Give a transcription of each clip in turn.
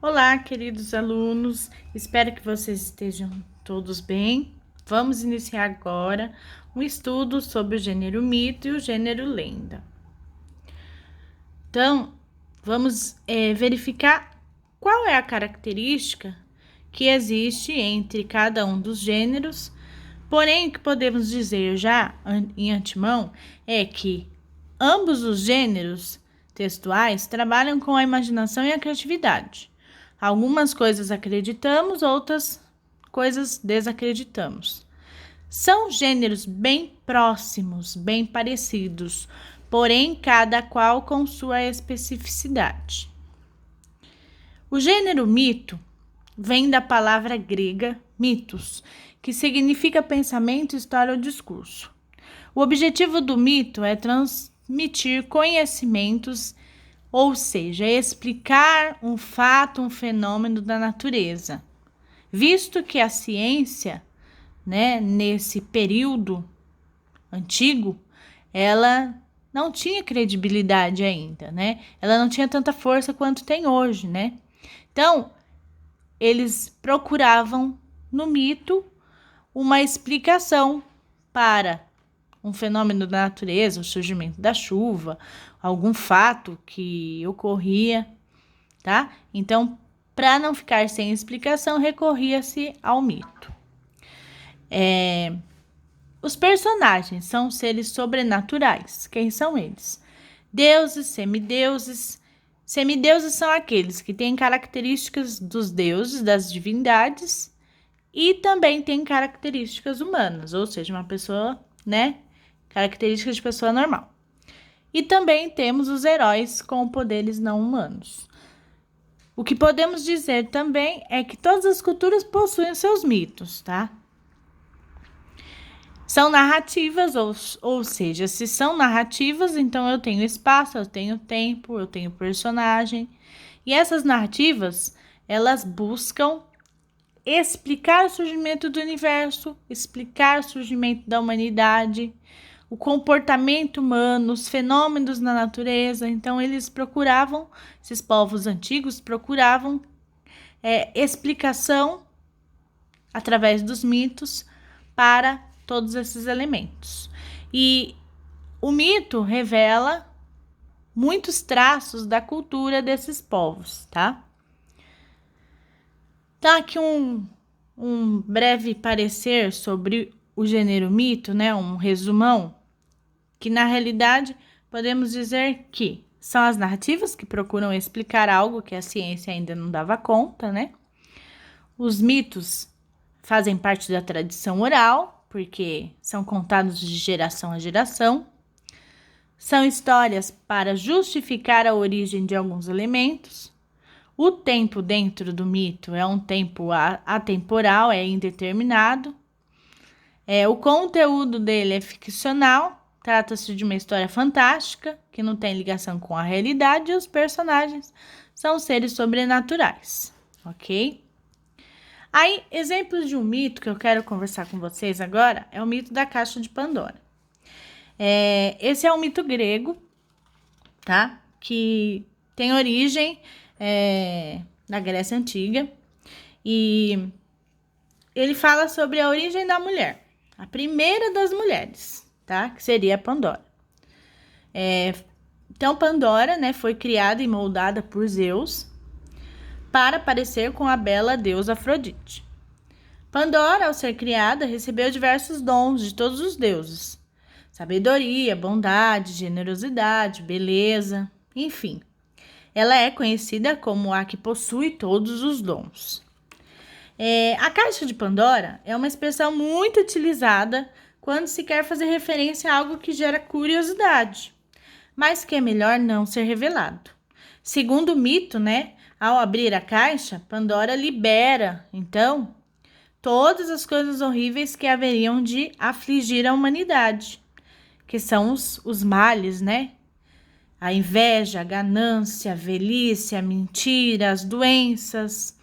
Olá, queridos alunos, espero que vocês estejam todos bem. Vamos iniciar agora um estudo sobre o gênero mito e o gênero lenda. Então, vamos verificar qual é a característica que existe entre cada um dos gêneros. Porém, o que podemos dizer já em antemão é que ambos os gêneros textuais trabalham com a imaginação e a criatividade. Algumas coisas acreditamos, outras coisas desacreditamos. São gêneros bem próximos, bem parecidos, porém cada qual com sua especificidade. O gênero mito vem da palavra grega mitos, que significa pensamento, história ou discurso. O objetivo do mito é transmitir conhecimentos, ou seja, explicar um fato, um fenômeno da natureza. Visto que a ciência, nesse período antigo, ela não tinha credibilidade ainda, Ela não tinha tanta força quanto tem hoje, Então, eles procuravam no mito uma explicação para um fenômeno da natureza, o surgimento da chuva, algum fato que ocorria, tá? Então, para não ficar sem explicação, recorria-se ao mito. Os personagens são seres sobrenaturais. Quem são eles? Deuses, semideuses. Semideuses são aqueles que têm características dos deuses, das divindades, e também têm características humanas, ou seja, uma pessoa, características de pessoa normal. E também temos os heróis com poderes não humanos. O que podemos dizer também é que todas as culturas possuem seus mitos, tá? São narrativas, ou seja, se são narrativas, então eu tenho espaço, eu tenho tempo, eu tenho personagem. E essas narrativas, elas buscam explicar o surgimento do universo, explicar o surgimento da humanidade, o comportamento humano, os fenômenos na natureza. Então, esses povos antigos procuravam explicação através dos mitos para todos esses elementos. E o mito revela muitos traços da cultura desses povos, tá? Tá aqui um breve parecer sobre o gênero mito, um resumão, que na realidade podemos dizer que são as narrativas que procuram explicar algo que a ciência ainda não dava conta, Os mitos fazem parte da tradição oral, porque são contados de geração a geração. São histórias para justificar a origem de alguns elementos. O tempo dentro do mito é um tempo atemporal, é indeterminado. O conteúdo dele é ficcional, trata-se de uma história fantástica, que não tem ligação com a realidade, e os personagens são seres sobrenaturais, ok? Aí, exemplos de um mito que eu quero conversar com vocês agora é o mito da Caixa de Pandora. Esse é um mito grego, tá? Que tem origem na Grécia Antiga, e ele fala sobre a origem da mulher, a primeira das mulheres, tá? Que seria a Pandora. Então, Pandora, foi criada e moldada por Zeus para parecer com a bela deusa Afrodite. Pandora, ao ser criada, recebeu diversos dons de todos os deuses: sabedoria, bondade, generosidade, beleza, enfim. Ela é conhecida como a que possui todos os dons. A Caixa de Pandora é uma expressão muito utilizada quando se quer fazer referência a algo que gera curiosidade, mas que é melhor não ser revelado. Segundo o mito, ao abrir a caixa, Pandora libera, então, todas as coisas horríveis que haveriam de afligir a humanidade, que são os males, A inveja, a ganância, a velhice, a mentira, as doenças.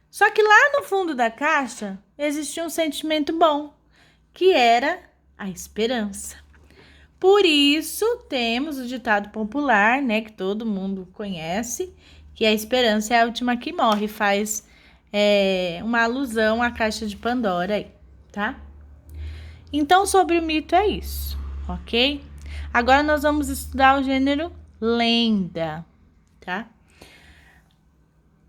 Só que lá no fundo da caixa existia um sentimento bom, que era a esperança. Por isso temos o ditado popular, que todo mundo conhece, que a esperança é a última que morre, faz uma alusão à caixa de Pandora aí, tá? Então, sobre o mito é isso, ok? Agora nós vamos estudar o gênero lenda, tá?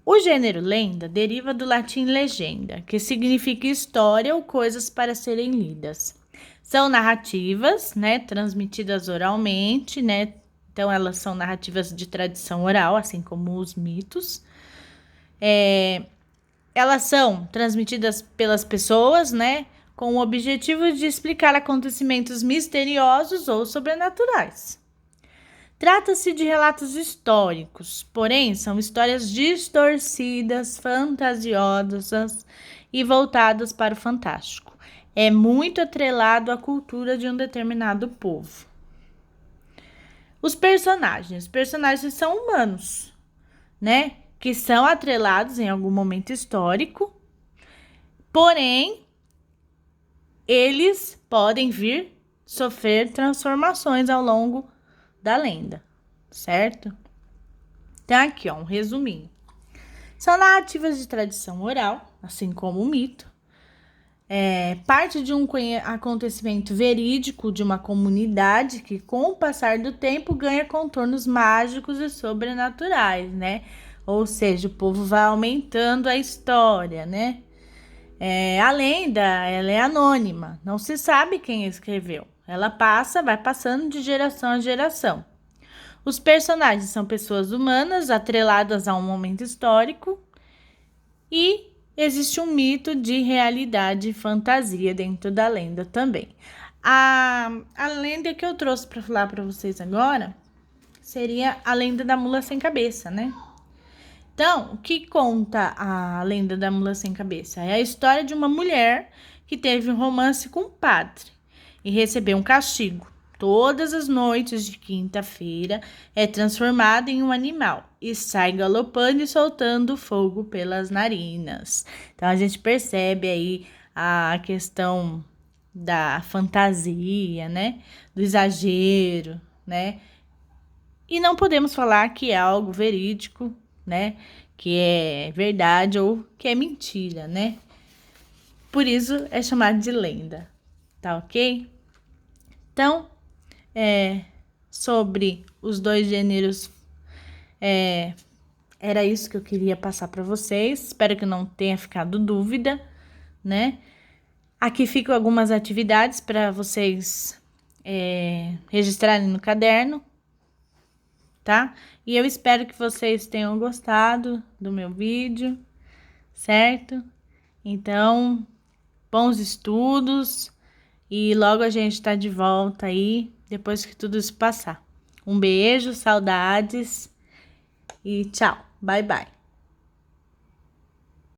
O gênero lenda deriva do latim legenda, que significa história ou coisas para serem lidas. São narrativas, né, transmitidas oralmente, né? Então, elas são narrativas de tradição oral, assim como os mitos. Elas são transmitidas pelas pessoas, né, com o objetivo de explicar acontecimentos misteriosos ou sobrenaturais. Trata-se de relatos históricos, porém são histórias distorcidas, fantasiosas e voltadas para o fantástico. É muito atrelado à cultura de um determinado povo. Os personagens são humanos, né? Que são atrelados em algum momento histórico, porém eles podem vir sofrer transformações ao longo da lenda, certo? Então, aqui, ó, um resuminho. São narrativas de tradição oral, assim como o mito. Parte de um acontecimento verídico de uma comunidade que, com o passar do tempo, ganha contornos mágicos e sobrenaturais, né? Ou seja, o povo vai aumentando a história, né? A lenda, ela é anônima, não se sabe quem escreveu. Ela vai passando de geração a geração. Os personagens são pessoas humanas atreladas a um momento histórico e existe um mito de realidade e fantasia dentro da lenda também. A lenda que eu trouxe para falar para vocês agora seria a lenda da mula sem cabeça, né? Então, o que conta a lenda da mula sem cabeça? É a história de uma mulher que teve um romance com um padre e recebeu um castigo. Todas as noites de quinta-feira é transformada em um animal e sai galopando e soltando fogo pelas narinas. Então, a gente percebe aí a questão da fantasia, né? Do exagero, né? E não podemos falar que é algo verídico, né? Que é verdade ou que é mentira, né? Por isso é chamado de lenda, tá ok? Então, sobre os dois gêneros, era isso que eu queria passar para vocês. Espero que não tenha ficado dúvida, né? Aqui ficam algumas atividades para vocês registrarem no caderno, tá? E eu espero que vocês tenham gostado do meu vídeo, certo? Então, bons estudos e logo a gente tá de volta aí, depois que tudo isso passar. Um beijo, saudades e tchau, bye bye.